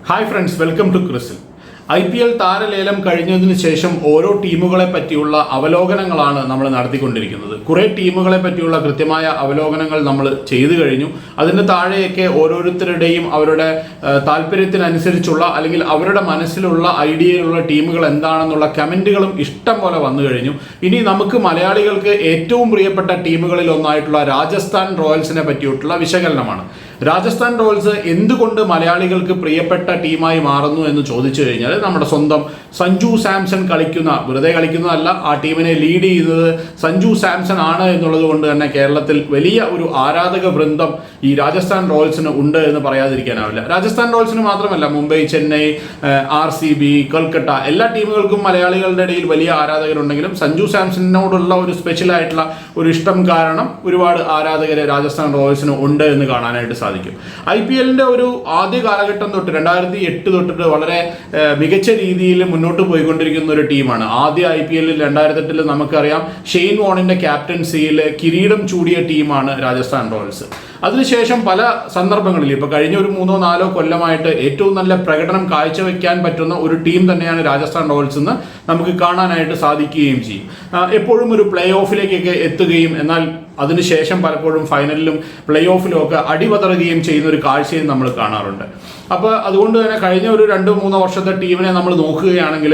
Hi friends, welcome to ക്രിസിൽ. IPL താരലേലം കഴിഞ്ഞതിന് ശേഷം ഓരോ ടീമുകളെ പറ്റിയുള്ള അവലോകനങ്ങളാണ് നമ്മൾ നടത്തിക്കൊണ്ടിരിക്കുന്നത്. കുറേ ടീമുകളെ പറ്റിയുള്ള കൃത്യമായ അവലോകനങ്ങൾ നമ്മൾ ചെയ്തു കഴിഞ്ഞു. അതിന് താഴെയൊക്കെ ഓരോരുത്തരുടെയും അവരുടെ താല്പര്യത്തിനനുസരിച്ചുള്ള അല്ലെങ്കിൽ അവരുടെ മനസ്സിലുള്ള ഐഡിയയിലുള്ള ടീമുകൾ എന്താണെന്നുള്ള കമൻറ്റുകളും ഇഷ്ടം പോലെ വന്നു കഴിഞ്ഞു. ഇനി നമുക്ക് മലയാളികൾക്ക് ഏറ്റവും പ്രിയപ്പെട്ട ടീമുകളിൽ ഒന്നായിട്ടുള്ള രാജസ്ഥാൻ റോയൽസിനെ പറ്റിയിട്ടുള്ള വിശകലനമാണ്. രാജസ്ഥാൻ റോയൽസ് എന്തുകൊണ്ട് മലയാളികൾക്ക് പ്രിയപ്പെട്ട ടീമായി മാറുന്നു എന്ന് ചോദിച്ചു കഴിഞ്ഞാൽ, നമ്മുടെ സ്വന്തം സഞ്ജു സാംസൺ വെറുതെ കളിക്കുന്നതല്ല, ആ ടീമിനെ ലീഡ് ചെയ്യുന്നത് സഞ്ജു സാംസൺ ആണ് എന്നുള്ളത് കൊണ്ട് തന്നെ കേരളത്തിൽ വലിയ ഒരു ആരാധക വൃന്ദം ഈ രാജസ്ഥാൻ റോയൽസിന് ഉണ്ട് എന്ന് പറയാതിരിക്കാനാവില്ല. രാജസ്ഥാൻ റോയൽസിന് മാത്രമല്ല, മുംബൈ, ചെന്നൈ, RCB, കൊൽക്കത്ത എല്ലാ ടീമുകൾക്കും മലയാളികളുടെ ഇടയിൽ വലിയ ആരാധകരുണ്ടെങ്കിലും സഞ്ജു സാംസണിനോടുള്ള ഒരു സ്പെഷ്യൽ ആയിട്ടുള്ള ഒരു ഇഷ്ടം കാരണം ഒരുപാട് ആരാധകരെ രാജസ്ഥാൻ റോയൽസിന് ഉണ്ട് എന്ന് കാണാനായിട്ട് സാധിക്കും. IPL-ന്റെ ഒരു ആദ്യ കാലഘട്ടം തൊട്ട് 2008 തൊട്ടിട്ട് വളരെ മികച്ച രീതിയിൽ മുന്നോട്ട് പോയിക്കൊണ്ടിരിക്കുന്ന ഒരു ടീമാണ്. ആദ്യ IPL 2008 നമുക്കറിയാം, ഷെയ്ൻ വോണിന്റെ ക്യാപ്റ്റൻസിയിൽ കിരീടം ചൂടിയ ടീമാണ് രാജസ്ഥാൻ റോയൽസ്. അതിനുശേഷം പല സന്ദർഭങ്ങളിൽ ഇപ്പോൾ കഴിഞ്ഞ ഒരു 3-4 കൊല്ലമായിട്ട് ഏറ്റവും നല്ല പ്രകടനം കാഴ്ചവെക്കാൻ പറ്റുന്ന ഒരു ടീം തന്നെയാണ് രാജസ്ഥാൻ റോയൽസ് എന്ന് നമുക്ക് കാണാനായിട്ട് സാധിക്കുകയും ചെയ്യും. എപ്പോഴും ഒരു പ്ലേ ഓഫിലേക്കൊക്കെ എത്തുകയും എന്നാൽ അതിനുശേഷം പലപ്പോഴും ഫൈനലിലും പ്ലേ ഓഫിലും ഒക്കെ അടിപതറുകയും ചെയ്യുന്ന ഒരു കാഴ്ചയും നമ്മൾ കാണാറുണ്ട്. അപ്പോൾ അതുകൊണ്ട് തന്നെ കഴിഞ്ഞ ഒരു 2-3 വർഷത്തെ ടീമിനെ നമ്മൾ നോക്കുകയാണെങ്കിൽ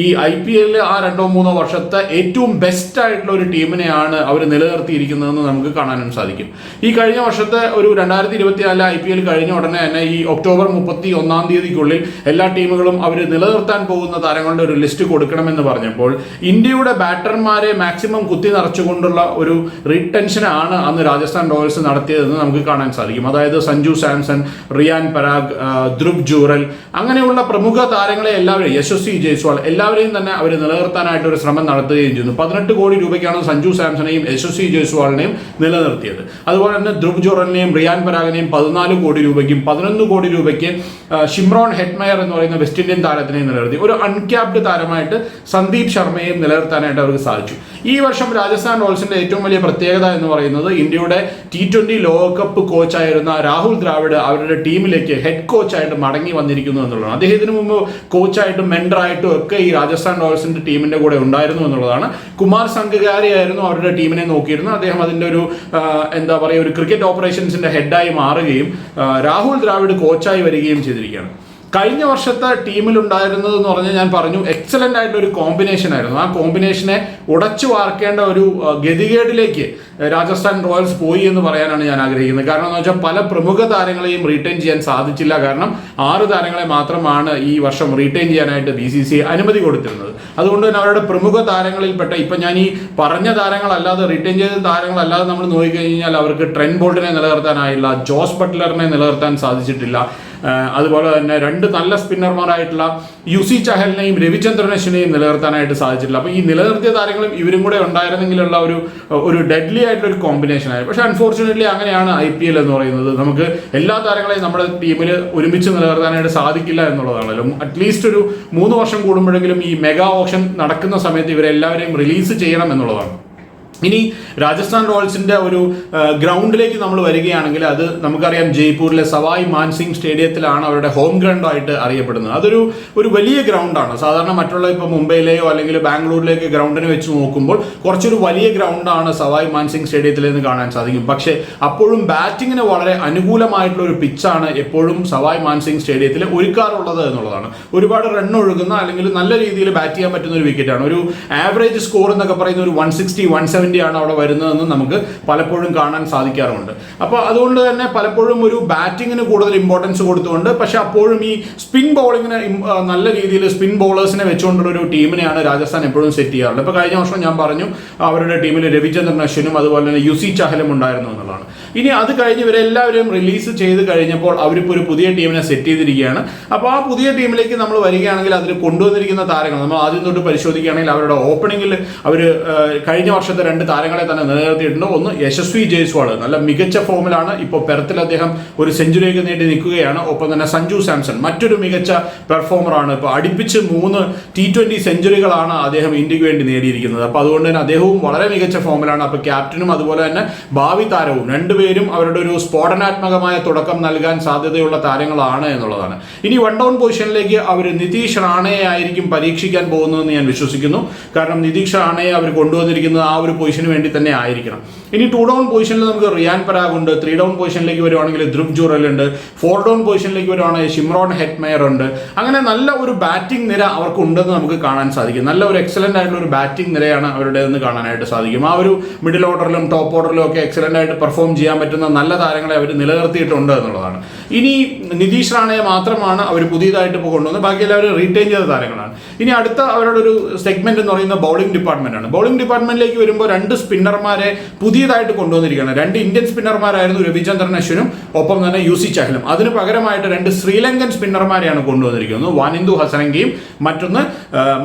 ഈ IPL ആ 2-3 വർഷത്തെ ഏറ്റവും ബെസ്റ്റ് ആയിട്ടുള്ള ഒരു ടീമിനെയാണ് അവർ നിലനിർത്തിയിരിക്കുന്നതെന്ന് നമുക്ക് കാണാനും സാധിക്കും. ഈ കഴിഞ്ഞ വർഷത്തെ ഒരു 2024 IPL കഴിഞ്ഞ ഉടനെ തന്നെ ഈ ഒക്ടോബർ 31-ാം തീയതിക്കുള്ളിൽ എല്ലാ ടീമുകളും അവർ നിലനിർത്താൻ പോകുന്ന താരങ്ങളുടെ ഒരു ലിസ്റ്റ് കൊടുക്കണമെന്ന് പറഞ്ഞപ്പോൾ ഇന്ത്യയുടെ ബാറ്റർമാരെ മാക്സിമം കുത്തി നിറച്ചുകൊണ്ടുള്ള ഒരു റീടെൻഷനാണ് അന്ന് രാജസ്ഥാൻ റോയൽസ് നടത്തിയതെന്ന് നമുക്ക് കാണാൻ സാധിക്കും. അതായത് സഞ്ജു സാംസൺ, റിയാൻ പരാഗ്, ധ്രുവ് ജൂറൽ അങ്ങനെയുള്ള പ്രമുഖ താരങ്ങളെ എല്ലാവരെയും, യശസ്വി ജയ്സ്വാൾ എല്ലാവരെയും തന്നെ അവർ നിലനിർത്താനായിട്ട് ഒരു ശ്രമം നടത്തുകയും ചെയ്യുന്നു. 18 കോടി രൂപയ്ക്കാണ് സഞ്ജു സാംസണെയും യശസ്വി ജയ്സ്വാളിനെയും നിലനിർത്തിയത്. അതുപോലെ തന്നെ ധ്രുവ് ജൂറലിനെയും റിയാൻ പരാഗിനെയും 14 കോടി രൂപയ്ക്കും 11 കോടി രൂപയ്ക്ക് ഷിംറോൺ ഹെറ്റ്മയർ എന്ന് പറയുന്ന വെസ്റ്റ് ഇന്ത്യൻ താരത്തിനെയും നിലനിർത്തി. ഒരു അൺക്യാപ്ഡ് താരമായിട്ട് സന്ദീപ് ശർമ്മയെയും നിലനിർത്താനായിട്ട് അവർക്ക് സാധിച്ചു. ഈ വർഷം രാജസ്ഥാൻ റോയൽസിന്റെ ഏറ്റവും വലിയ പ്രത്യേകത എന്ന് പറയുന്നത് ഇന്ത്യയുടെ T20 ലോകകപ്പ് കോച്ചായിരുന്ന രാഹുൽ ദ്രാവിഡ് അവരുടെ ടീമിലേക്ക് ഹെഡ് കോച്ചായിട്ട് മടങ്ങി വന്നിരിക്കുന്നു എന്നുള്ളതാണ്. അദ്ദേഹത്തിന് മുമ്പ് കോച്ചായിട്ടും മെന്ററായിട്ടും ഒക്കെ ഈ രാജസ്ഥാൻ റോയൽസിന്റെ ടീമിന്റെ കൂടെ ഉണ്ടായിരുന്നു എന്നുള്ളതാണ്. കുമാർ സംഗകാരിയായിരുന്നു അവരുടെ ടീമിനെ നോക്കിയിരുന്നത്. അദ്ദേഹം അതിന്റെ ഒരു ഒരു ക്രിക്കറ്റ് ഓപ്പറേഷൻസിന്റെ ഹെഡായി മാറുകയും രാഹുൽ ദ്രാവിഡ് കോച്ചായി വരികയും ചെയ്തിരിക്കുകയാണ്. കഴിഞ്ഞ വർഷത്തെ ടീമിലുണ്ടായിരുന്നത് എന്ന് പറഞ്ഞാൽ ഞാൻ പറഞ്ഞു, എക്സലന്റ് ആയിട്ടുള്ള ഒരു കോമ്പിനേഷൻ ആയിരുന്നു. ആ കോമ്പിനേഷനെ ഉടച്ചു വാർക്കേണ്ട ഒരു ഗതികേടിലേക്ക് രാജസ്ഥാൻ റോയൽസ് പോയി എന്ന് പറയാനാണ് ഞാൻ ആഗ്രഹിക്കുന്നത്. കാരണം എന്ന് വെച്ചാൽ പല പ്രമുഖ താരങ്ങളെയും റീറ്റെയിൻ ചെയ്യാൻ സാധിച്ചില്ല. കാരണം 6 താരങ്ങളെ മാത്രമാണ് ഈ വർഷം റീറ്റെയിൻ ചെയ്യാനായിട്ട് BCCI അനുമതി കൊടുത്തിരുന്നത്. അതുകൊണ്ട് തന്നെ അവരുടെ പ്രമുഖ താരങ്ങളിൽപ്പെട്ട ഇപ്പം ഞാൻ ഈ പറഞ്ഞ താരങ്ങളല്ലാതെ റീറ്റെയിൻ ചെയ്ത താരങ്ങളല്ലാതെ നമ്മൾ നോക്കിക്കഴിഞ്ഞാൽ അവർക്ക് ട്രെന്റ് ബോൾട്ടിനെ നിലനിർത്താനായില്ല, ജോസ് ബട്ട്ലറിനെ നിലനിർത്താൻ സാധിച്ചിട്ടില്ല. അതുപോലെ തന്നെ 2 നല്ല സ്പിന്നർമാരായിട്ടുള്ള യുസി ചഹലിനെയും രവിചന്ദ്രൻ അശ്വിനെയും നിലനിർത്താനായിട്ട് സാധിച്ചിട്ടില്ല. അപ്പോൾ ഈ നിലനിർത്തിയ താരങ്ങളും ഇവരും കൂടെ ഉണ്ടായിരുന്നെങ്കിലുള്ള ഒരു ഡെഡ്ലി ആയിട്ടുള്ള ഒരു കോമ്പിനേഷൻ ആയി. പക്ഷേ അൺഫോർച്ചുനേറ്റ്ലി അങ്ങനെയാണ് IPL എന്ന് പറയുന്നത്. നമുക്ക് എല്ലാ താരങ്ങളെയും നമ്മുടെ ടീമിൽ ഒരുമിച്ച് നിലനിർത്താനായിട്ട് സാധിക്കില്ല എന്നുള്ളതാണല്ലോ. അറ്റ്ലീസ്റ്റ് ഒരു 3 വർഷം കൂടുമ്പോഴെങ്കിലും ഈ മെഗാ ഓപ്ഷൻ നടക്കുന്ന സമയത്ത് ഇവരെല്ലാവരെയും റിലീസ് ചെയ്യണം എന്നുള്ളതാണ്. ഇനി രാജസ്ഥാൻ റോയൽസിന്റെ ഒരു ഗ്രൗണ്ടിലേക്ക് നമ്മൾ വരികയാണെങ്കിൽ, അത് നമുക്കറിയാം ജയ്പൂരിലെ സവായ് മാൻസിംഗ് സ്റ്റേഡിയത്തിലാണ് അവരുടെ ഹോം ഗ്രൗണ്ട് ആയിട്ട് അറിയപ്പെടുന്നത്. അതൊരു വലിയ ഗ്രൗണ്ടാണ്. സാധാരണ മറ്റുള്ള ഇപ്പോൾ മുംബൈയിലെയോ അല്ലെങ്കിൽ ബാംഗ്ലൂരിലേക്ക് ഗ്രൗണ്ടിനെ വെച്ച് നോക്കുമ്പോൾ കുറച്ചൊരു വലിയ ഗ്രൗണ്ടാണ് സവായ് മാൻസിംഗ് സ്റ്റേഡിയത്തിലെന്ന് കാണാൻ സാധിക്കും. പക്ഷേ അപ്പോഴും ബാറ്റിങ്ങിന് വളരെ അനുകൂലമായിട്ടുള്ള ഒരു പിച്ചാണ് എപ്പോഴും സവായ് മാൻസിംഗ് സ്റ്റേഡിയത്തിൽ ഒരുക്കാറുള്ളത് എന്നുള്ളതാണ്. ഒരുപാട് റൺ ഒഴുകുന്ന അല്ലെങ്കിൽ നല്ല രീതിയിൽ ബാറ്റ് ചെയ്യാൻ പറ്റുന്ന ഒരു വിക്കറ്റാണ്. ഒരു ആവറേജ് സ്കോർ എന്നൊക്കെ പറയുന്ന ഒരു 160-170 ആണ് അവിടെ വരുന്നതെന്ന് നമുക്ക് പലപ്പോഴും കാണാൻ സാധിക്കാറുണ്ട്. അപ്പോൾ അതുകൊണ്ട് തന്നെ പലപ്പോഴും ഒരു ബാറ്റിങ്ങിന് കൂടുതൽ ഇമ്പോർട്ടൻസ് കൊടുത്തുകൊണ്ട്, പക്ഷെ അപ്പോഴും ഈ സ്പിൻ ബോളിങ്ങിന് നല്ല രീതിയിൽ സ്പിൻ ബോളേഴ്സിനെ വെച്ചുകൊണ്ടുള്ള ഒരു ടീമിനെയാണ് രാജസ്ഥാൻ എപ്പോഴും സെറ്റ് ചെയ്യാറുള്ളത്. ഇപ്പോൾ കഴിഞ്ഞ വർഷം ഞാൻ പറഞ്ഞു അവരുടെ ടീമിൽ രവിചന്ദ്രൻ അശ്വിനും അതുപോലെ തന്നെ യുസി ചഹലും ഉണ്ടായിരുന്നു എന്നുള്ളതാണ്. ഇനി അത് കഴിഞ്ഞ് ഇവരെല്ലാവരും റിലീസ് ചെയ്ത് കഴിഞ്ഞപ്പോൾ അവരിപ്പോൾ ഒരു പുതിയ ടീമിനെ സെറ്റ് ചെയ്തിരിക്കുകയാണ്. അപ്പോൾ ആ പുതിയ ടീമിലേക്ക് നമ്മൾ വരികയാണെങ്കിൽ അതിൽ കൊണ്ടുവന്നിരിക്കുന്ന താരങ്ങൾ നമ്മൾ ആദ്യം തൊട്ട് പരിശോധിക്കുകയാണെങ്കിൽ അവരുടെ ഓപ്പണിങ്ങിൽ അവർ കഴിഞ്ഞ വർഷത്തെ 2 രണ്ട് താരങ്ങളെ തന്നെ നിലനിർത്തിയിട്ടുണ്ട്. ഒന്ന് യശസ്വി ജയ്സ്വാൾ, നല്ല മികച്ച ഫോമിലാണ്. ഇപ്പോൾ പെർത്തിൽ അദ്ദേഹം ഒരു സെഞ്ചുറിയൊക്കെ നേടി നിൽക്കുകയാണ്. ഒപ്പം തന്നെ സഞ്ജു സാംസൺ മറ്റൊരു മികച്ച പെർഫോമറാണ്. ഇപ്പോൾ അടുപ്പിച്ച് 3 T20 സെഞ്ചുറികളാണ് അദ്ദേഹം ഇന്ത്യക്ക് വേണ്ടി നേടിയിരിക്കുന്നത്. അപ്പോൾ അതുകൊണ്ട് തന്നെ അദ്ദേഹവും വളരെ മികച്ച ഫോമിലാണ്. അപ്പോൾ ക്യാപ്റ്റനും അതുപോലെ തന്നെ ഭാവി താരവും രണ്ടുപേരും അവരുടെ ഒരു സ്ഫോടനാത്മകമായ തുടക്കം നൽകാൻ സാധ്യതയുള്ള താരങ്ങളാണ് എന്നുള്ളതാണ്. ഇനി 1 ഡൗൺ പൊസിഷനിലേക്ക് അവർ നിതീഷ് റാണയെ ആയിരിക്കും പരീക്ഷിക്കാൻ പോകുന്നതെന്ന് ഞാൻ വിശ്വസിക്കുന്നു. കാരണം നിതീഷ് റാണയെ അവർ കൊണ്ടുവന്നിരിക്കുന്നത് ആ ഒരു പൊസിഷന് വേണ്ടി തന്നെ ആയിരിക്കണം. ഇനി 2 ഡൗൺ പൊസിഷനിൽ നമുക്ക് റിയാൻ പരാഗ് ഉണ്ട്. 3 ഡൗൺ പൊസിഷനിലേക്ക് വരുവാണെങ്കിൽ ധ്രുവ് ജുറൽ ഉണ്ട്. 4 ഡൗൺ പൊസിഷനിലേക്ക് വരുവാണെങ്കിൽ ഷിംറോൺ ഹെറ്റ്മെയർ ഉണ്ട്. അങ്ങനെ നല്ല ഒരു ബാറ്റിംഗ് നിര അവർക്ക് ഉണ്ടെന്ന് നമുക്ക് കാണാൻ സാധിക്കും. നല്ല ഒരു എക്സലന്റ് ആയിട്ടുള്ള ഒരു ബാറ്റിംഗ് നിരയാണ് അവരുടേതെന്ന് കാണാനായിട്ട് സാധിക്കും. ആ ഒരു മിഡിൽ ഓർഡറിലും ടോപ്പ് ഓർഡറിലും ഒക്കെ എക്സലന്റ് ആയിട്ട് പെർഫോം ചെയ്യാൻ പറ്റുന്ന നല്ല താരങ്ങളെ അവർ നിലനിർത്തിയിട്ടുണ്ട് എന്നുള്ളതാണ്. ഇനി നിതീഷ് റാണയെ മാത്രമാണ് അവർ പുതിയതായിട്ട് ഇപ്പോൾ കൊണ്ടുവന്നത്. ബാക്കി എല്ലാവരും റീറ്റെയിൻ ചെയ്ത താരങ്ങളാണ്. ഇനി അടുത്ത അവരുടെ ഒരു സെഗ്മെന്റ് എന്ന് പറയുന്നത് ബൗളിംഗ് ഡിപ്പാർട്ട്മെന്റ് ആണ്. ബൗളിംഗ് ഡിപ്പാർട്ട്മെന്റിലേക്ക് വരുമ്പോൾ 2 സ്പിന്നർമാരെ പുതിയതായിട്ട് കൊണ്ടുവന്നിരിക്കുകയാണ്. 2 ഇന്ത്യൻ സ്പിന്നർമാരായിരുന്നു, രവിചന്ദ്രൻ അശ്വിനും ഒപ്പം തന്നെ UC ചഹലും. അതിന് പകരമായിട്ട് 2 ശ്രീലങ്കൻ സ്പിന്നർമാരെയാണ് കൊണ്ടുവന്നിരിക്കുന്നത്. വാനിന്ദു ഹസരംഗയും മറ്റൊന്ന്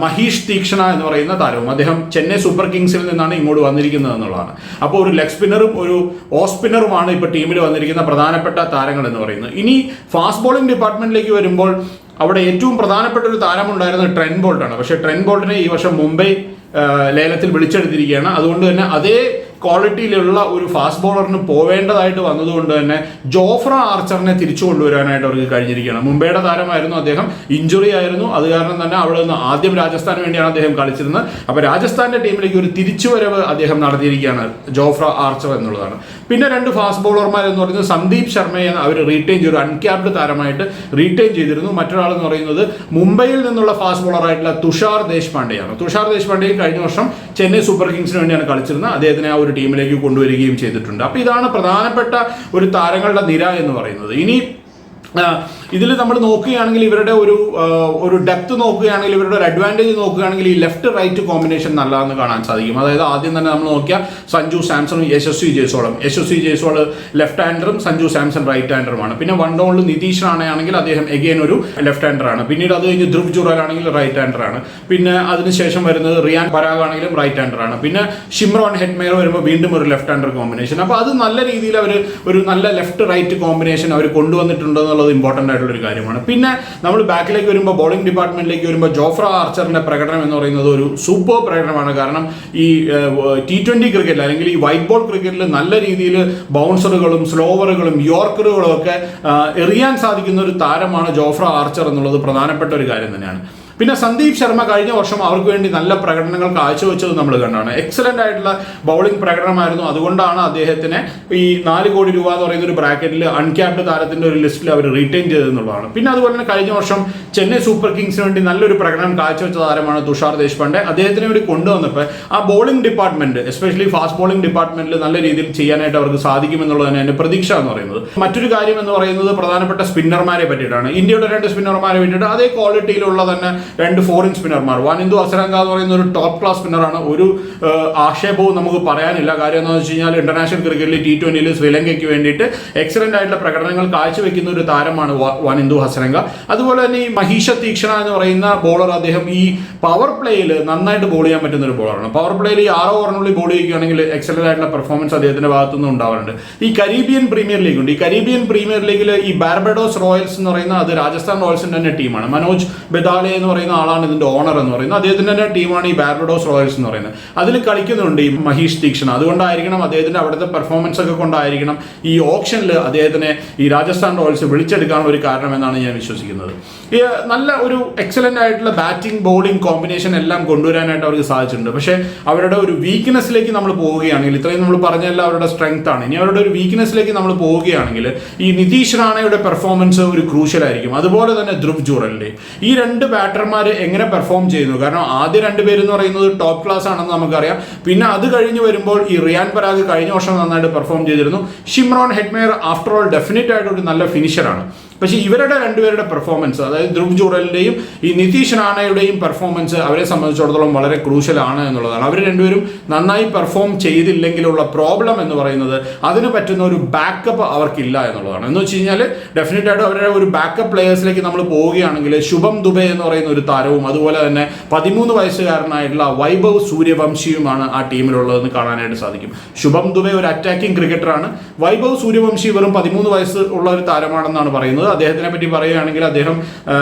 മഹീഷ് തീക്ഷണ എന്ന് പറയുന്ന താരവും. അദ്ദേഹം ചെന്നൈ സൂപ്പർ കിങ്സിൽ നിന്നാണ് ഇങ്ങോട്ട് വന്നിരിക്കുന്നത് എന്നുള്ളതാണ്. അപ്പോൾ ഒരു ലെഗ് സ്പിന്നറും ഒരു ഓഫ് സ്പിന്നറുമാണ് ഇപ്പോൾ ടീമിൽ വന്നിരിക്കുന്ന പ്രധാനപ്പെട്ട താരങ്ങൾ എന്ന് പറയുന്നത്. ഇനി ഫാസ്റ്റ് ബോളിംഗ് ഡിപ്പാർട്ട്മെന്റിലേക്ക് വരുമ്പോൾ അവിടെ ഏറ്റവും പ്രധാനപ്പെട്ട ഒരു താരമുണ്ടായിരുന്നത് ട്രെന്റ് ബോൾട്ടാണ്. പക്ഷേ ട്രെന്റ് ബോൾട്ടിനെ ഈ വർഷം മുംബൈ ലേലത്തിൽ വിളിച്ചെടുത്തിരിക്കുകയാണ്. അതുകൊണ്ട് തന്നെ അതേ ക്വാളിറ്റിയിലുള്ള ഒരു ഫാസ്റ്റ് ബോളറിന് പോവേണ്ടതായിട്ട് വന്നതുകൊണ്ട് തന്നെ ജോഫ്ര ആർച്ചറിനെ തിരിച്ചു കൊണ്ടുവരാനായിട്ട് അവർക്ക് കഴിഞ്ഞിരിക്കുകയാണ്. മുംബൈയുടെ താരമായിരുന്നു അദ്ദേഹം, ഇഞ്ചുറി ആയിരുന്നു. അത് കാരണം തന്നെ അവിടെ നിന്ന് ആദ്യം രാജസ്ഥാന് വേണ്ടിയാണ് അദ്ദേഹം കളിച്ചിരുന്നത്. അപ്പോൾ രാജസ്ഥാന്റെ ടീമിലേക്ക് ഒരു തിരിച്ചുവരവ് അദ്ദേഹം നടത്തിയിരിക്കുകയാണ് ജോഫ്ര ആർച്ചർ എന്നുള്ളതാണ്. പിന്നെ 2 ഫാസ്റ്റ് ബോളർമാർ എന്ന് പറയുന്നത് സന്ദീപ് ശർമ്മയെ അവർ റീറ്റെയിൻ ചെയ്തു, അൺക്യാപ്ഡ് താരമായിട്ട് റീറ്റെയിൻ ചെയ്തിരുന്നു. മറ്റൊരാൾ എന്ന് പറയുന്നത് മുംബൈയിൽ നിന്നുള്ള ഫാസ്റ്റ് ബോളറായിട്ടുള്ള തുഷാർ ദേശ്പാണ്ഡെയാണ്. തുഷാർ ദേശ്പാണ്ഡെ കഴിഞ്ഞ വർഷം ചെന്നൈ സൂപ്പർ കിങ്സിന് വേണ്ടിയാണ് കളിച്ചിരുന്നത്. അദ്ദേഹത്തിനെ ആ ഒരു ടീമിലേക്ക് കൊണ്ടുവരികയും ചെയ്തിട്ടുണ്ട്. അപ്പോൾ ഇതാണ് പ്രധാനപ്പെട്ട ഒരു താരങ്ങളുടെ നിര എന്ന് പറയുന്നത്. ഇനി ഇതിൽ നമ്മൾ നോക്കുകയാണെങ്കിൽ ഇവരുടെ ഒരു ഡെപ്ത് നോക്കുകയാണെങ്കിൽ, ഇവരുടെ ഒരു അഡ്വാൻറ്റേജ് നോക്കുകയാണെങ്കിൽ ഈ ലെഫ്റ്റ് റൈറ്റ് കോമ്പിനേഷൻ നല്ലതെന്ന് കാണാൻ സാധിക്കും. അതായത് ആദ്യം തന്നെ നമ്മൾ നോക്കിയാൽ സഞ്ജു സാംസണും യശസ്വി ജയ്സ്വാൾ ലെഫ്റ്റ് ഹാൻഡറും സഞ്ജു സാംസൺ റൈറ്റ് ഹാൻഡറുമാണ്. പിന്നെ 1 ഡൗണിൽ നിതീഷ് റാണയാണെങ്കിൽ അദ്ദേഹം എഗെയിൻ ഒരു ലെഫ്റ്റ് ഹാൻഡറാണ്. പിന്നീട് അത് കഴിഞ്ഞ് ധ്രുവ് ജുറൽ ആണെങ്കിൽ റൈറ്റ് ഹാൻഡറാണ്. പിന്നെ അതിനുശേഷം വരുന്നത് റിയാൻ പരാഗ് ആണെങ്കിലും റൈറ്റ് ഹാൻഡറാണ്. പിന്നെ ഷിംറോൺ ഹെറ്റ്മെയർ വരുമ്പോൾ വീണ്ടും ഒരു ലെഫ്റ്റ് ഹാൻഡർ കോമ്പിനേഷൻ. അപ്പോൾ അത് നല്ല രീതിയിൽ അവർ ഒരു നല്ല ലെഫ്റ്റ് റൈറ്റ് കോമ്പിനേഷൻ അവർ കൊണ്ടുവന്നിട്ടുണ്ടെന്നുള്ളത് ഇമ്പോർട്ടൻ്റ് ആയിട്ടുള്ള ഒരു കാര്യമാണ്. പിന്നെ നമ്മൾ ബാക്കിലേക്ക് വരുമ്പോൾ ബോളിംഗ് ഡിപ്പാർട്ട്മെന്റിലേക്ക് വരുമ്പോൾ ജോഫ്ര ആർച്ചറിന്റെ പ്രകടനം എന്ന് പറയുന്നത് ഒരു സൂപ്പർ പ്രകടനമാണ്. കാരണം ഈ T20 ക്രിക്കറ്റിൽ അല്ലെങ്കിൽ ഈ വൈറ്റ് ബോൾ ക്രിക്കറ്റിൽ നല്ല രീതിയിൽ ബൗൺസറുകളും സ്ലോവറുകളും യോർക്കറുകളും ഒക്കെ എറിയാൻ സാധിക്കുന്ന ഒരു താരമാണ് ജോഫ്ര ആർച്ചർ എന്നുള്ളത് പ്രധാനപ്പെട്ട ഒരു കാര്യം തന്നെയാണ്. പിന്നെ സന്ദീപ് ശർമ്മ കഴിഞ്ഞ വർഷം അവർക്ക് വേണ്ടി നല്ല പ്രകടനങ്ങൾ കാഴ്ചവെച്ചത് നമ്മൾ കണ്ടാണ്. എക്സലന്റ് ആയിട്ടുള്ള ബൗളിംഗ് പ്രകടനമായിരുന്നു. അതുകൊണ്ടാണ് അദ്ദേഹത്തിന് ഈ 4 കോടി രൂപ എന്ന് പറയുന്ന ഒരു ബ്രാക്കറ്റിൽ അൺക്യാപ്ഡ് താരത്തിന്റെ ഒരു ലിസ്റ്റിൽ അവർ റീറ്റെയിൻ ചെയ്തെന്നുള്ളതാണ്. പിന്നെ അതുപോലെ തന്നെ കഴിഞ്ഞ വർഷം ചെന്നൈ സൂപ്പർ കിങ്സിന് വേണ്ടി നല്ലൊരു പ്രകടനം കാഴ്ചവെച്ച താരമാണ് തുഷാർ ദേശ്പാണ്ഡെ. അദ്ദേഹത്തിന് വേണ്ടി കൊണ്ടുവന്നപ്പോൾ ആ bowling department, especially fast bowling ഡിപ്പാർട്ട്മെന്റിൽ നല്ല രീതിയിൽ ചെയ്യാനായിട്ട് അവർക്ക് സാധിക്കുമെന്നുള്ളതാണ് എൻ്റെ പ്രതീക്ഷ എന്ന് പറയുന്നത്. മറ്റൊരു കാര്യം എന്ന് പറയുന്നത് പ്രധാനപ്പെട്ട സ്പിന്നർമാരെ പറ്റിയിട്ടാണ്. ഇന്ത്യയുടെ 2 സ്പിന്നർമാരെ പറ്റിയിട്ട് അതേ ക്വാളിറ്റിയിലുള്ള തന്നെ 2 ഫോറിൻ സ്പിന്നർമാർ. വാനിന്ദു ഹസരംഗ എന്ന് പറയുന്ന ഒരു ടോപ്പ് ക്ലാസ് സ്പിന്നറാണ്. ഒരു ആക്ഷേപവും നമുക്ക് പറയാനില്ല. കാര്യം എന്താണെന്ന് വെച്ച് കഴിഞ്ഞാൽ ഇന്റർനാഷണൽ ക്രിക്കറ്റിൽ T20 ശ്രീലങ്കയ്ക്ക് വേണ്ടിയിട്ട് എക്സലന്റ് ആയിട്ടുള്ള പ്രകടനങ്ങൾ കാഴ്ചവെക്കുന്ന ഒരു താരമാണ് വാനിന്ദു ഹസരംഗ. അതുപോലെ തന്നെ ഈ മഹീഷ തീക്ഷണ എന്ന് പറയുന്ന ബോളർ, അദ്ദേഹം ഈ പവർ പ്ലേയിൽ നന്നായിട്ട് ബോൾ ചെയ്യാൻ പറ്റുന്ന ഒരു ബോളറാണ്. പവർ പ്ലേയിൽ ഈ 6 ഓവറിനുള്ളിൽ ബോൾ ചെയ്യുകയാണെങ്കിൽ എക്സലന്റ് ആയിട്ടുള്ള പെർഫോമൻസ് അദ്ദേഹത്തിന്റെ ഭാഗത്തുനിന്ന് ഉണ്ടാവാറുണ്ട്. ഈ കരീബിയൻ പ്രീമിയർ ലീഗ് ഉണ്ട്. ഈ കരീബിയൻ പ്രീമിയർ ലീഗിൽ ഈ ബാർബഡോസ് റോയൽസ് എന്ന് പറയുന്ന അത് രാജസ്ഥാൻ റോയൽസിന്റെ തന്നെ ടീമാണ്. മനോജ് ബെദാലെ എന്ന് പറയുന്ന ആളാണ് ഇതിന്റെ ഓണർ എന്ന് പറയുന്നത്. അദ്ദേഹത്തിന്റെ തന്നെ ടീമാണ് ഈ ബാർബഡോസ് റോയൽസ് എന്ന് പറയുന്നത്. അതിൽ കളിക്കുന്നുണ്ട് ഈ മഹീഷ് തീക്ഷണ. അതുകൊണ്ടായിരിക്കണം അദ്ദേഹത്തിന്റെ അവിടുത്തെ പെർഫോമൻസ് ഒക്കെ കൊണ്ടായിരിക്കണം ഈ ഓപ്ഷനിൽ അദ്ദേഹത്തിനെ ഈ രാജസ്ഥാൻ റോയൽസ് വിളിച്ചെടുക്കാനുള്ള ഒരു കാരണം എന്നാണ് ഞാൻ വിശ്വസിക്കുന്നത്. നല്ല ഒരു എക്സലന്റ് ആയിട്ടുള്ള ബാറ്റിംഗ് ബോളിംഗ് കോമ്പിനേഷൻ എല്ലാം കൊണ്ടുവരാനായിട്ട് അവർക്ക് സാധിച്ചിട്ടുണ്ട്. പക്ഷേ അവരുടെ ഒരു വീക്ക്നെസ്സിലേക്ക് നമ്മൾ പോവുകയാണെങ്കിൽ, ഇത്രയും നമ്മൾ പറഞ്ഞല്ല അവരുടെ സ്ട്രെങ്ത് ആണ്, ഇനി അവരുടെ ഒരു വീക്ക്നെസ്സിലേക്ക് നമ്മൾ പോവുകയാണെങ്കിൽ ഈ നിതീഷ് റാണയുടെ പെർഫോമൻസ് ഒരു ക്രൂഷ്യൽ ആയിരിക്കും. അതുപോലെ തന്നെ ധ്രുവ് ജുറലിന്റെ ഈ 2 ബാറ്റർമാർ എങ്ങനെ പെർഫോം ചെയ്യുന്നു. കാരണം ആദ്യ 2 പേര് എന്ന് പറയുന്നത് ടോപ്പ് ക്ലാസ് ആണെന്ന് നമുക്കറിയാം. പിന്നെ അത് കഴിഞ്ഞ് വരുമ്പോൾ ഈ റിയാൻ പരാഗ് കഴിഞ്ഞ വർഷം നന്നായിട്ട് പെർഫോം ചെയ്തിരുന്നു. Shimron Hetmyer after all definite ആയിട്ട് ഒരു നല്ല ഫിനിഷറാണ്. പക്ഷേ ഇവരുടെ രണ്ടുപേരുടെ പെർഫോമൻസ്, അതായത് ധ്രുവ് ജുറലിൻ്റെയും ഈ നിതീഷ് റാണയുടെയും പെർഫോമൻസ് അവരെ സംബന്ധിച്ചിടത്തോളം വളരെ ക്രൂഷ്യലാണ് എന്നുള്ളതാണ്. അവർ രണ്ടുപേരും നന്നായി പെർഫോം ചെയ്തില്ലെങ്കിലുള്ള പ്രോബ്ലം എന്ന് പറയുന്നത് അതിന് പറ്റുന്ന ഒരു ബാക്കപ്പ് അവർക്കില്ല എന്നുള്ളതാണ്. എന്ന് വെച്ച് കഴിഞ്ഞാൽ ഡെഫിനറ്റ് ആയിട്ട് അവരുടെ ഒരു ബാക്കപ്പ് പ്ലേയേഴ്സിലേക്ക് നമ്മൾ പോവുകയാണെങ്കിൽ ശുഭം ദുബെ എന്ന് പറയുന്ന ഒരു താരവും അതുപോലെ തന്നെ 13 വയസ്സുകാരനായിട്ടുള്ള വൈഭവ് സൂര്യവംശിയുമാണ് ആ ടീമിലുള്ളതെന്ന് കാണാനായിട്ട് സാധിക്കും. ശുഭം ദുബെ ഒരു അറ്റാക്കിംഗ് ക്രിക്കറ്ററാണ്. വൈഭവ് സൂര്യവംശി വെറും 13 വയസ്സ് ഉള്ള ഒരു താരമാണെന്നാണ് പറയുന്നത്. അദ്ദേഹത്തിനെ പറ്റി പറയുകയാണെങ്കിൽ അദ്ദേഹം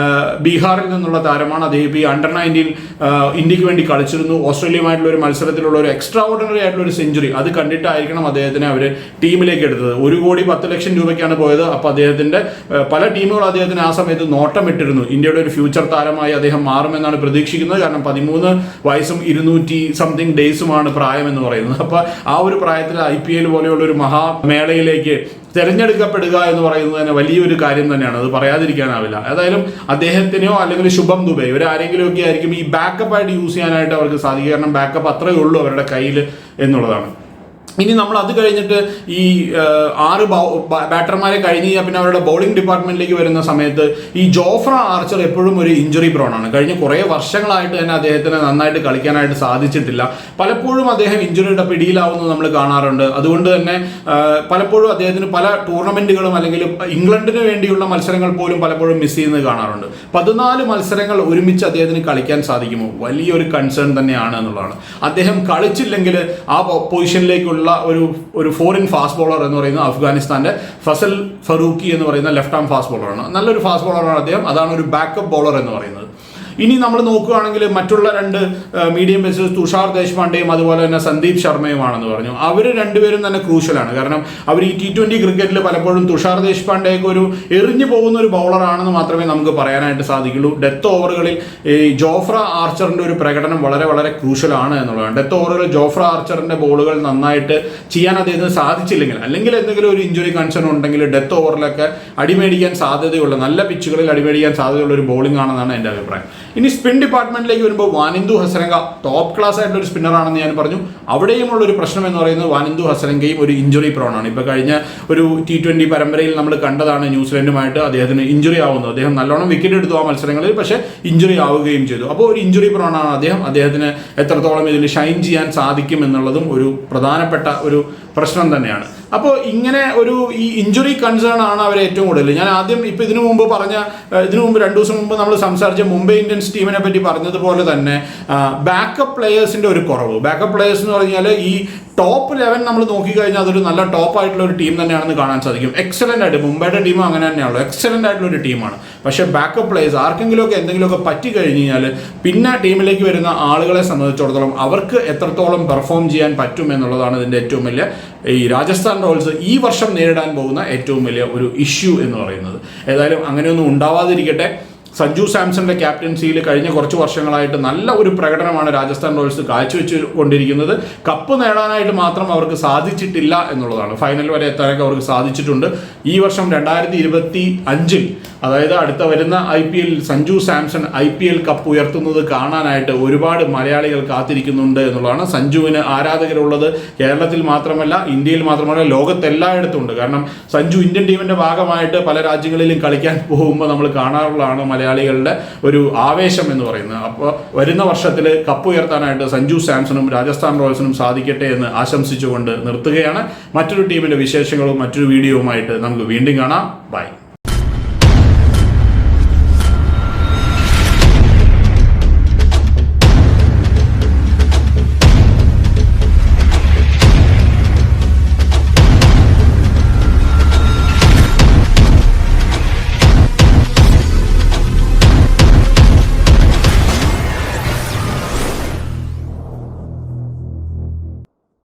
ബീഹാറിൽ നിന്നുള്ള താരമാണ്. അദ്ദേഹം ഇപ്പോൾ ഈ അണ്ടർ-19 ഇന്ത്യക്ക് വേണ്ടി കളിച്ചിരുന്നു. ഓസ്ട്രേലിയയുമായിട്ടുള്ള ഒരു മത്സരത്തിലുള്ള ഒരു എക്സ്ട്രാ ഓർഡിനറി ആയിട്ടുള്ള ഒരു സെഞ്ചുറി അത് കണ്ടിട്ടായിരിക്കണം അദ്ദേഹത്തിനെ അവർ ടീമിലേക്ക് എടുത്തത്. 1,10,00,000 രൂപയ്ക്കാണ് പോയത്. അപ്പോൾ അദ്ദേഹത്തിന്റെ പല ടീമുകളും അദ്ദേഹത്തിന് ആ സമയത്ത് നോട്ടമിട്ടിരുന്നു. ഇന്ത്യയുടെ ഒരു ഫ്യൂച്ചർ താരമായി അദ്ദേഹം മാറുമെന്നാണ് പ്രതീക്ഷിക്കുന്നത്. കാരണം 13 വയസ്സും 200 സംതിങ് ഡേയ്സുമാണ് പ്രായം എന്ന് പറയുന്നത്. അപ്പോൾ ആ ഒരു പ്രായത്തിൽ IPL പോലെയുള്ള ഒരു മഹാമേളയിലേക്ക് തിരഞ്ഞെടുക്കപ്പെടുക എന്ന് പറയുന്നത് തന്നെ വലിയൊരു കാര്യം തന്നെയാണ്. അത് പറയാതിരിക്കാനാവില്ല. ഏതായാലും അദ്ദേഹത്തിനെയോ അല്ലെങ്കിൽ ശുഭം ദുബെ ഇവരാരെങ്കിലും ഒക്കെ ആയിരിക്കും ഈ ബാക്കപ്പായിട്ട് യൂസ് ചെയ്യാനായിട്ട് അവർക്ക് സാധിക്കും. കാരണം ബാക്കപ്പ് അത്രയേ ഉള്ളൂ അവരുടെ കയ്യിൽ എന്നുള്ളതാണ്. ഇനി നമ്മൾ അത് കഴിഞ്ഞിട്ട് ഈ 6 ബാറ്റർമാരെ കഴിഞ്ഞ് പിന്നെ അവരുടെ ബൗളിംഗ് ഡിപ്പാർട്ട്മെന്റിലേക്ക് വരുന്ന സമയത്ത് ഈ ജോഫ്ര ആർച്ചർ എപ്പോഴും ഒരു ഇഞ്ചുറി പ്രോൺ ആണ്. കഴിഞ്ഞ കുറേ വർഷങ്ങളായിട്ട് തന്നെ അദ്ദേഹത്തിന് നന്നായിട്ട് കളിക്കാനായിട്ട് സാധിച്ചിട്ടില്ല. പലപ്പോഴും അദ്ദേഹം ഇഞ്ചുറിയുടെ പിടിയിലാവുന്നത് നമ്മൾ കാണാറുണ്ട്. അതുകൊണ്ട് തന്നെ പലപ്പോഴും അദ്ദേഹത്തിന് പല ടൂർണമെന്റുകളും അല്ലെങ്കിൽ ഇംഗ്ലണ്ടിന് വേണ്ടിയുള്ള മത്സരങ്ങൾ പോലും പലപ്പോഴും മിസ് ചെയ്യുന്നത് കാണാറുണ്ട്. 14 മത്സരങ്ങൾ ഒരുമിച്ച് അദ്ദേഹത്തിന് കളിക്കാൻ സാധിക്കുമോ? വലിയൊരു കൺസേൺ തന്നെയാണ് എന്നുള്ളതാണ്. അദ്ദേഹം കളിച്ചില്ലെങ്കിൽ ആ പൊസിഷനിലേക്കുള്ള ഒരു ഫോറിൻ ഫാസ്റ്റ് ബോളർ എന്ന് പറയുന്നത് അഫ്ഗാനിസ്ഥാന്റെ ഫസൽ ഫറൂഖി എന്ന് പറയുന്ന ലെഫ്റ്റ് ആം ഫാസ്റ്റ് ബോളറാണ്. നല്ലൊരു ഫാസ്റ്റ് ബോളറാണ് അദ്ദേഹം. അതാണ് ഒരു ബാക്കപ്പ് ബോളർ എന്ന് പറയുന്നത്. ഇനി നമ്മൾ നോക്കുകയാണെങ്കിൽ മറ്റുള്ള 2 മീഡിയം പേസേഴ്സ് തുഷാർ ദേശ്പാണ്ഡെയും അതുപോലെ തന്നെ സന്ദീപ് ശർമ്മയുമാണെന്ന് പറഞ്ഞു. അവർ രണ്ടുപേരും തന്നെ ക്രൂഷ്യലാണ്. കാരണം അവർ ഈ T20 ക്രിക്കറ്റിൽ പലപ്പോഴും തുഷാർ ദേശ്പാണ്ഡെയൊക്കെ ഒരു എറിഞ്ഞു പോകുന്ന ഒരു ബൗളറാണെന്ന് മാത്രമേ നമുക്ക് പറയാനായിട്ട് സാധിക്കുള്ളൂ. ഡെത്ത് ഓവറുകളിൽ ഈ ജോഫ്ര ആർച്ചറിന്റെ ഒരു പ്രകടനം വളരെ വളരെ ക്രൂഷ്യലാണ് എന്നുള്ളതാണ്. ഡെത്ത് ഓവറുകളിൽ ജോഫ്ര ആർച്ചറിന്റെ ബോളുകൾ നന്നായിട്ട് ചെയ്യാൻ അദ്ദേഹത്തിന് സാധിച്ചില്ലെങ്കിൽ അല്ലെങ്കിൽ എന്തെങ്കിലും ഒരു ഇഞ്ചുറി കൺസേൺ ഉണ്ടെങ്കിൽ ഡെത്ത് ഓവറിലൊക്കെ അടിമേടിക്കാൻ സാധ്യതയുള്ള നല്ല പിച്ചുകളിൽ അടിമേടിക്കാൻ സാധ്യതയുള്ള ഒരു ബോളിംഗ് ആണെന്നാണ് എൻ്റെ അഭിപ്രായം. ഇനി സ്പിൻ ഡിപ്പാർട്ട്മെന്റിലേക്ക് വരുമ്പോൾ വാനിന്ദു ഹസരംഗ ടോപ്പ് ക്ലാസ് ആയിട്ടുള്ള ഒരു സ്പിന്നറാണെന്ന് ഞാൻ പറഞ്ഞു. അവിടെയുമുള്ള ഒരു പ്രശ്നം എന്ന് പറയുന്നത് വാനിന്ദു ഹസരംഗയും ഒരു ഇഞ്ചുറി പ്രോൺ ആണ്. ഇപ്പോൾ കഴിഞ്ഞ ഒരു T20 പരമ്പരയിൽ നമ്മൾ കണ്ടതാണ് ന്യൂസിലൻഡുമായിട്ട് അദ്ദേഹത്തിന് ഇഞ്ചുറി ആവുന്നത്. അദ്ദേഹം നല്ലോണം വിക്കറ്റ് എടുത്തു ആ മത്സരങ്ങളിൽ, പക്ഷേ ഇഞ്ചുറി ആവുകയും ചെയ്തു. അപ്പോൾ ഒരു ഇഞ്ചുറി പ്രോൺ ആണ് അദ്ദേഹം. അദ്ദേഹത്തിന് എത്രത്തോളം ഇതിൽ ഷൈൻ ചെയ്യാൻ സാധിക്കും എന്നുള്ളതും ഒരു പ്രധാനപ്പെട്ട ഒരു പ്രശ്നം തന്നെയാണ്. അപ്പോൾ ഇങ്ങനെ ഈ ഇഞ്ചുറി കൺസേൺ ആണ് അവർ ഏറ്റവും കൂടുതൽ. ഞാൻ ആദ്യം ഇപ്പോൾ ഇതിനു മുമ്പ് 2 ദിവസം മുമ്പ് നമ്മൾ സംസാരിച്ച മുംബൈ ഇന്ത്യൻസ് ടീമിനെ പറ്റി പറഞ്ഞതുപോലെ തന്നെ ബാക്കപ്പ് പ്ലേയേഴ്സിന്റെ ഒരു കുറവ്. ബാക്കപ്പ് പ്ലേയേഴ്സ് എന്ന് പറഞ്ഞാൽ ഈ ടോപ്പ് 11 നമ്മൾ നോക്കിക്കഴിഞ്ഞാൽ അതൊരു നല്ല ടോപ്പ് ആയിട്ടുള്ള ഒരു ടീം തന്നെയാണെന്ന് കാണാൻ സാധിക്കും. എക്സലന്റ് ആയിട്ട് മുംബൈയുടെ ടീം അങ്ങനെ തന്നെയാണല്ലോ, എക്സലന്റ് ആയിട്ടുള്ള ഒരു ടീമാണ്. പക്ഷേ ബാക്കപ്പ് പ്ലേയേഴ്സ് ആർക്കെങ്കിലുമൊക്കെ എന്തെങ്കിലുമൊക്കെ പറ്റി കഴിഞ്ഞ് കഴിഞ്ഞാൽ പിന്നെ ടീമിലേക്ക് വരുന്ന ആളുകളെ സംബന്ധിച്ചിടത്തോളം അവർക്ക് എത്രത്തോളം പെർഫോം ചെയ്യാൻ പറ്റും എന്നുള്ളതാണ് ഇതിൻ്റെ ഏറ്റവും വലിയ ഈ രാജസ്ഥാൻ റോയൽസ് ഈ വർഷം നേരിടാൻ പോകുന്ന ഏറ്റവും വലിയ ഒരു ഇഷ്യൂ എന്ന് പറയുന്നത്. ഏതായാലും അങ്ങനെയൊന്നും ഉണ്ടാവാതിരിക്കട്ടെ. സഞ്ജു സാംസന്റെ ക്യാപ്റ്റൻസിയിൽ കഴിഞ്ഞ കുറച്ച് വർഷങ്ങളായിട്ട് നല്ല ഒരു പ്രകടനമാണ് രാജസ്ഥാൻ റോയൽസ് കാഴ്ചവെച്ച് കൊണ്ടിരിക്കുന്നത്. കപ്പ് നേടാനായിട്ട് മാത്രം അവർക്ക് സാധിച്ചിട്ടില്ല എന്നുള്ളതാണ്. ഫൈനൽ വരെ എത്താനൊക്കെ അവർക്ക് സാധിച്ചിട്ടുണ്ട്. ഈ വർഷം 2025 അതായത് അടുത്ത വരുന്ന IPL Sanju Samson IPL cup ഉയർത്തുന്നത് കാണാനായിട്ട് ഒരുപാട് മലയാളികൾ കാത്തിരിക്കുന്നുണ്ട് എന്നുള്ളതാണ്. സഞ്ജുവിന് ആരാധകരുള്ളത് കേരളത്തിൽ മാത്രമല്ല, ഇന്ത്യയിൽ മാത്രമല്ല, ലോകത്തെല്ലായിടത്തും ഉണ്ട്. കാരണം സഞ്ജു ഇന്ത്യൻ ടീമിന്റെ ഭാഗമായിട്ട് പല രാജ്യങ്ങളിലും കളിക്കാൻ പോകുമ്പോൾ നമ്മൾ കാണാറുള്ളതാണ് മലയാളികളുടെ ഒരു ആവേശം എന്ന് പറയുന്നത്. അപ്പോൾ വരുന്ന വർഷത്തിൽ കപ്പ് ഉയർത്താനായിട്ട് സഞ്ജു സാംസണും രാജസ്ഥാൻ റോയൽസിനും സാധിക്കട്ടെ എന്ന് ആശംസിച്ചുകൊണ്ട് നിർത്തുകയാണ്. മറ്റൊരു ടീമിന്റെ വിശേഷങ്ങളും മറ്റൊരു വീഡിയോവുമായിട്ട് നമുക്ക് വീണ്ടും കാണാം. ബൈ.